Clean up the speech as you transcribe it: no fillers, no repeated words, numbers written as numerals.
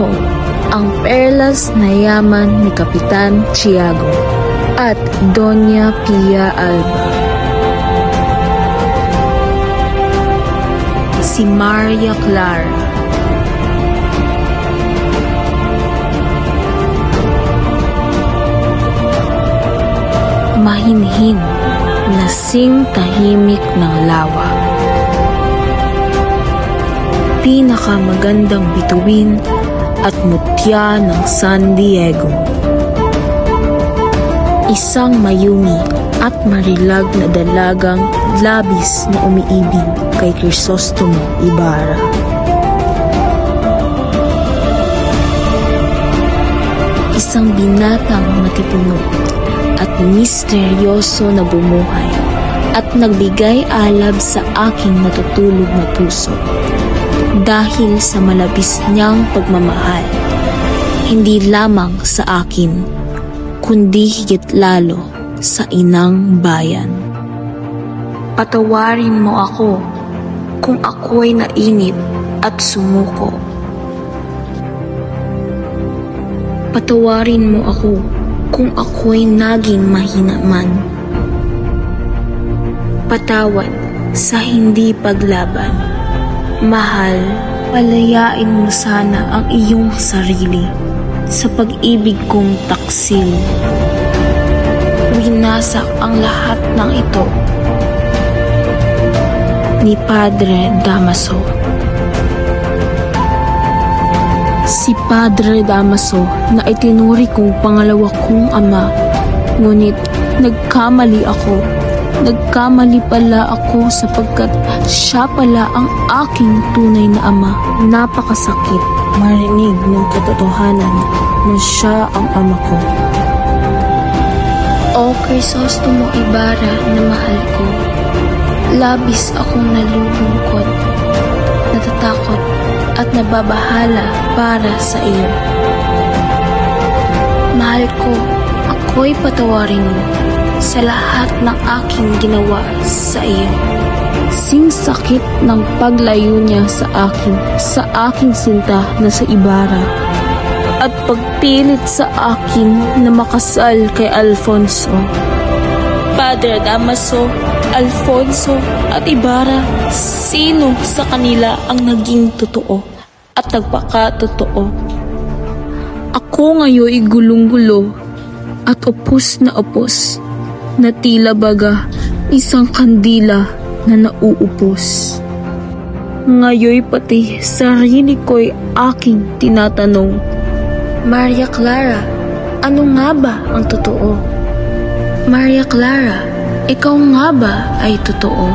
ko ang perlas na yaman ni Kapitan Tiago at Doña Pia Alba. Si Maria Clara. Mahinhin, lasing tahimik ng lawa. Pinakamagandang bituin at mutya ng San Diego. Isang mayumi at marilag na dalagang labis na umiibig kay Crisostomo Ibarra. Isang binatang matipuno at misteryoso na bumuhay at nagbigay alab sa aking natutulog na puso dahil sa malabis niyang pagmamahal, hindi lamang sa akin, kundi higit lalo sa inang bayan. Patawarin mo ako kung ako'y nainip at sumuko. Patawarin mo ako kung ako'y naging mahina man. Patawad sa hindi paglaban. Mahal, palayain mo sana ang iyong sarili sa pag-ibig kong taksil. Winasak ang lahat ng ito ni Padre Damaso. Si Padre Damaso na itinuri kong pangalawa kong ama, ngunit nagkamali ako. Nagkamali pala ako sapagkat siya pala ang aking tunay na ama. Napakasakit marinig ng katotohanan na siya ang ama ko. O Crisostomo Ibarra na mahal ko, labis akong nalulungkot, natatakot at nababahala para sa iyo. Mahal ko, ako'y patawarin mo sa lahat ng aking ginawa sa iyo. Sing sakit ng paglayo niya sa aking sinta na sa Ibarra, at pagpilit sa akin na makasal kay Alfonso. Padre Damaso, Alfonso at Ibarra, sino sa kanila ang naging totoo at nagpakatotoo? Ako ngayon gulong-gulo at upos na upos, na tila baga isang kandila na nauupos. Ngayoy pati sarili ko'y aking tinatanong, Maria Clara, ano nga ba ang totoo? Maria Clara, ikaw nga ba ay totoo?